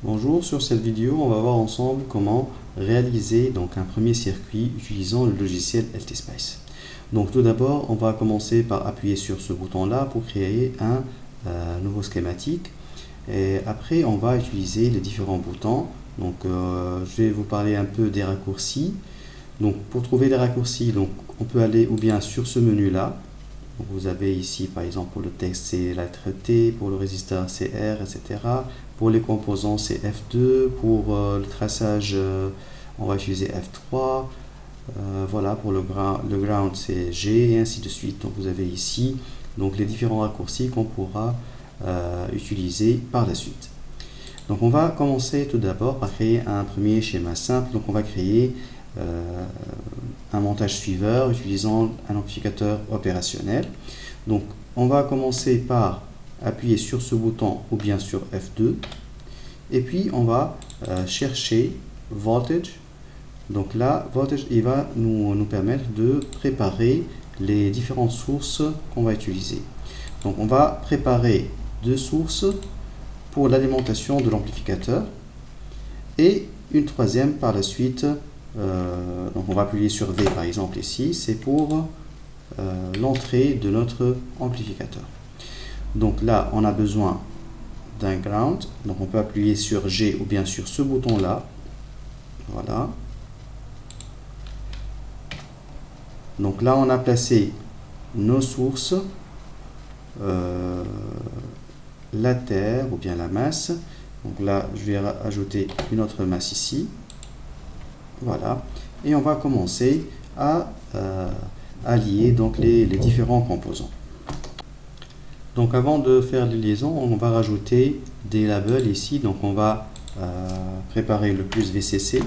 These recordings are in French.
Bonjour, sur cette vidéo, on va voir ensemble comment réaliser un premier circuit utilisant le logiciel LTSpace. Donc tout d'abord, on va commencer par appuyer sur ce bouton-là pour créer un nouveau schématique. Et après, on va utiliser les différents boutons. Je vais vous parler un peu des raccourcis. Donc pour trouver les raccourcis, on peut aller ou bien sur ce menu-là. Vous avez ici, par exemple, pour le texte, c'est la lettre T, pour le résisteur, c'est R, etc. Pour les composants, c'est F2. Pour le traçage, on va utiliser F3. Voilà, pour le ground, c'est G, et ainsi de suite. Donc, vous avez ici les différents raccourcis qu'on pourra utiliser par la suite. Donc, on va commencer tout d'abord par créer un premier schéma simple. Donc, on va créer un montage suiveur utilisant un amplificateur opérationnel. Donc on va commencer par appuyer sur ce bouton ou bien sur F2 et puis on va chercher voltage. Donc là, voltage, il va nous permettre de préparer les différentes sources qu'on va utiliser. Donc on va préparer deux sources pour l'alimentation de l'amplificateur et une troisième par la suite. Donc on va appuyer sur V par exemple ici, c'est pour l'entrée de notre amplificateur. Donc là on a besoin d'un ground, donc on peut appuyer sur G ou bien sur ce bouton là, voilà. Donc là on a placé nos sources, la terre ou bien la masse. Donc là je vais ajouter une autre masse ici. Voilà, et on va commencer à lier les différents composants. Donc avant de faire les liaisons, on va rajouter des labels ici. Donc on va préparer le plus VCC.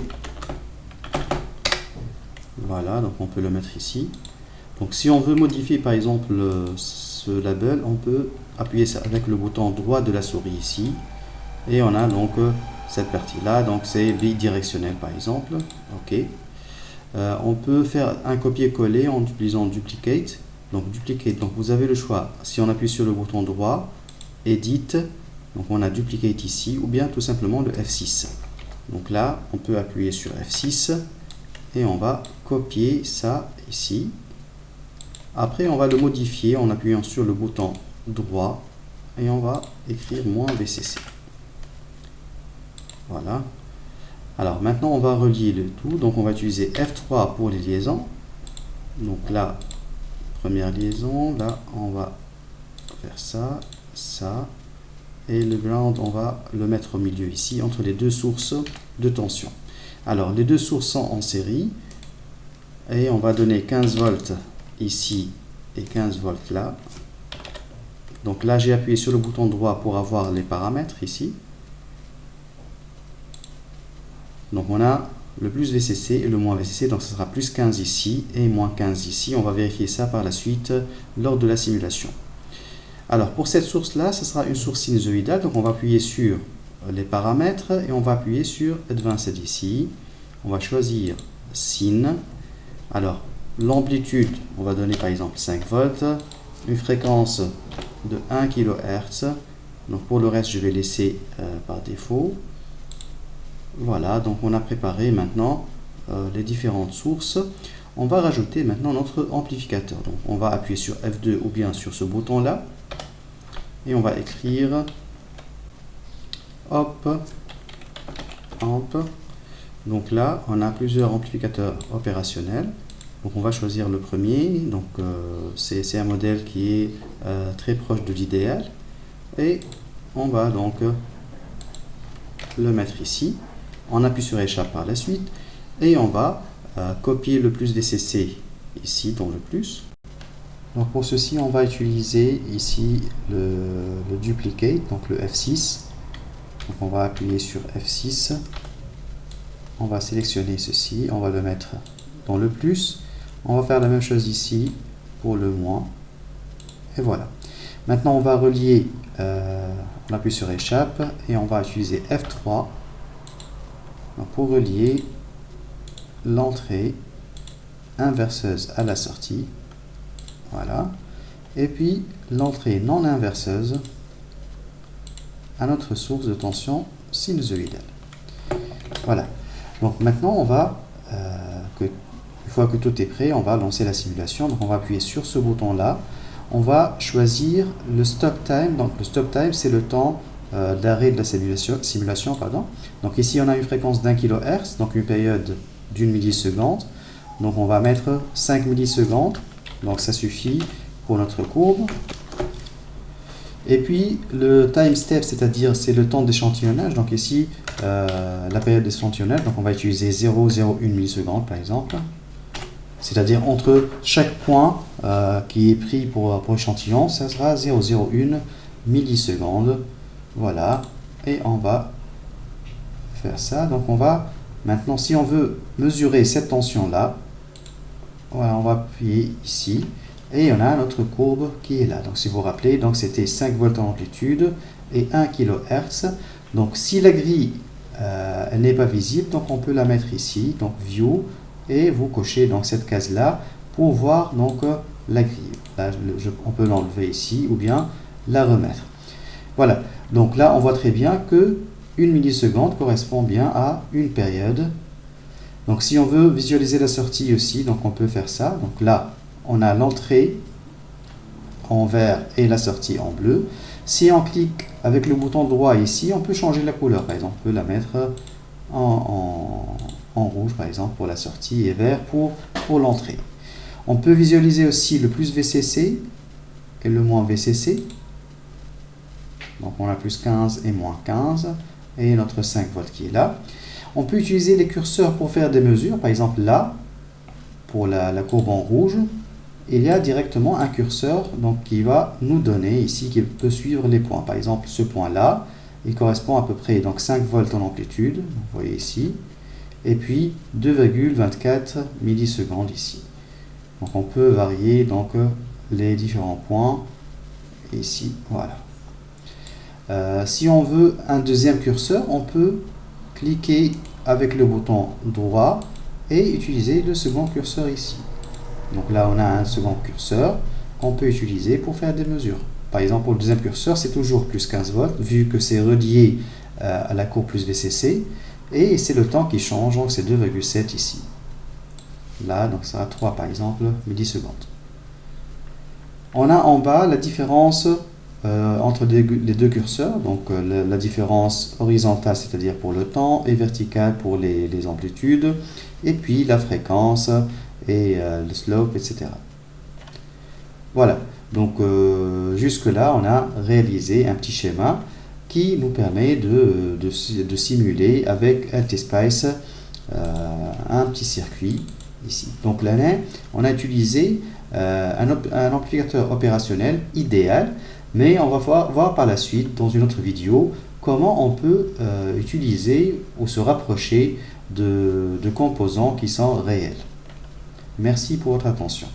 Voilà, donc on peut le mettre ici. Donc si on veut modifier par exemple ce label, on peut appuyer avec le bouton droit de la souris ici. Et on a cette partie-là, donc c'est bidirectionnel par exemple. Ok. On peut faire un copier-coller en utilisant duplicate. Donc duplicate, donc vous avez le choix. Si on appuie sur le bouton droit, edit, donc on a duplicate ici, ou bien tout simplement le F6. Donc là, on peut appuyer sur F6 et on va copier ça ici. Après, on va le modifier en appuyant sur le bouton droit et on va écrire -VCC. Voilà. Alors maintenant on va relier le tout. Donc on va utiliser F3 pour les liaisons. Donc là, première liaison, là on va faire ça, ça. Et le ground, on va le mettre au milieu ici, entre les deux sources de tension. Alors les deux sources sont en série. Et on va donner 15 volts ici et 15 volts là. Donc là j'ai appuyé sur le bouton droit pour avoir les paramètres ici. Donc on a le plus VCC et le moins VCC, donc ce sera plus 15 ici et moins 15 ici. On va vérifier ça par la suite lors de la simulation. Alors pour cette source là, ce sera une source sinusoïdale, donc on va appuyer sur les paramètres et on va appuyer sur Advanced ici. On va choisir Sin. Alors l'amplitude, on va donner par exemple 5 volts, une fréquence de 1 kHz. Donc pour le reste, je vais laisser par défaut. Voilà, donc on a préparé maintenant les différentes sources. On va rajouter maintenant notre amplificateur. Donc on va appuyer sur F2 ou bien sur ce bouton là. Et on va écrire hop, amp. Donc là, on a plusieurs amplificateurs opérationnels. Donc on va choisir le premier. Donc c'est un modèle qui est très proche de l'idéal. Et on va donc le mettre ici. On appuie sur échappe par la suite et on va copier le plus VCC ici dans le plus. Donc pour ceci, on va utiliser ici le duplicate, donc le F6. Donc on va appuyer sur F6. On va sélectionner ceci, on va le mettre dans le plus. On va faire la même chose ici pour le moins. Et voilà. Maintenant, on va relier, on appuie sur échappe et on va utiliser F3. Pour relier l'entrée inverseuse à la sortie, voilà, et puis l'entrée non inverseuse à notre source de tension sinusoïdale. Voilà. Donc maintenant, on va, une fois que tout est prêt, on va lancer la simulation. Donc on va appuyer sur ce bouton-là. On va choisir le stop time. Donc le stop time, c'est le temps d'arrêt de la simulation. Donc ici, on a une fréquence d'1 kHz, donc une période d'1 milliseconde. Donc on va mettre 5 millisecondes. Donc ça suffit pour notre courbe. Et puis le time step, c'est-à-dire c'est le temps d'échantillonnage. Donc ici, la période d'échantillonnage, donc on va utiliser 0,01 millisecondes par exemple. C'est-à-dire entre chaque point qui est pris pour échantillon, ça sera 0,01 millisecondes. Voilà. Et on va faire ça. Donc on va maintenant, si on veut mesurer cette tension-là, voilà, on va appuyer ici. Et on a notre courbe qui est là. Donc si vous vous rappelez, donc c'était 5 volts en amplitude et 1 kHz. Donc si la grille elle n'est pas visible, donc on peut la mettre ici, donc View, et vous cochez donc cette case là pour voir donc la grille. Là, on peut l'enlever ici ou bien la remettre. Voilà. Donc là on voit très bien que 1 milliseconde correspond bien à une période. Donc si on veut visualiser la sortie aussi, donc on peut faire ça. Donc là on a l'entrée en vert et la sortie en bleu. Si on clique avec le bouton droit ici, on peut changer la couleur. Par exemple, on peut la mettre en rouge, par exemple, pour la sortie et vert pour l'entrée. On peut visualiser aussi le plus VCC et le moins VCC. Donc on a plus 15 et moins 15 et notre 5 volts qui est là. On peut utiliser les curseurs pour faire des mesures. Par exemple, là, pour la courbe en rouge, il y a directement un curseur donc, qui va nous donner ici, qui peut suivre les points. Par exemple, ce point-là, il correspond à peu près donc, 5 volts en amplitude, vous voyez ici, et puis 2,24 millisecondes ici. Donc on peut varier donc, les différents points ici, voilà. Si on veut un deuxième curseur, on peut cliquer avec le bouton droit et utiliser le second curseur ici. Donc là, on a un second curseur qu'on peut utiliser pour faire des mesures. Par exemple, pour le deuxième curseur, c'est toujours plus 15 volts, vu que c'est relié à la courbe plus VCC. Et c'est le temps qui change, donc c'est 2,7 ici. Là, donc ça a 3 par exemple, millisecondes. On a en bas la différence entre les deux curseurs. Donc la différence horizontale, c'est-à-dire pour le temps, et verticale pour les amplitudes. Et puis la fréquence et le slope, etc. Voilà, donc jusque là on a réalisé un petit schéma qui nous permet de simuler avec LTSpice un petit circuit ici. Donc là on a utilisé un amplificateur opérationnel idéal, mais on va voir par la suite dans une autre vidéo comment on peut utiliser ou se rapprocher de composants qui sont réels. Merci pour votre attention.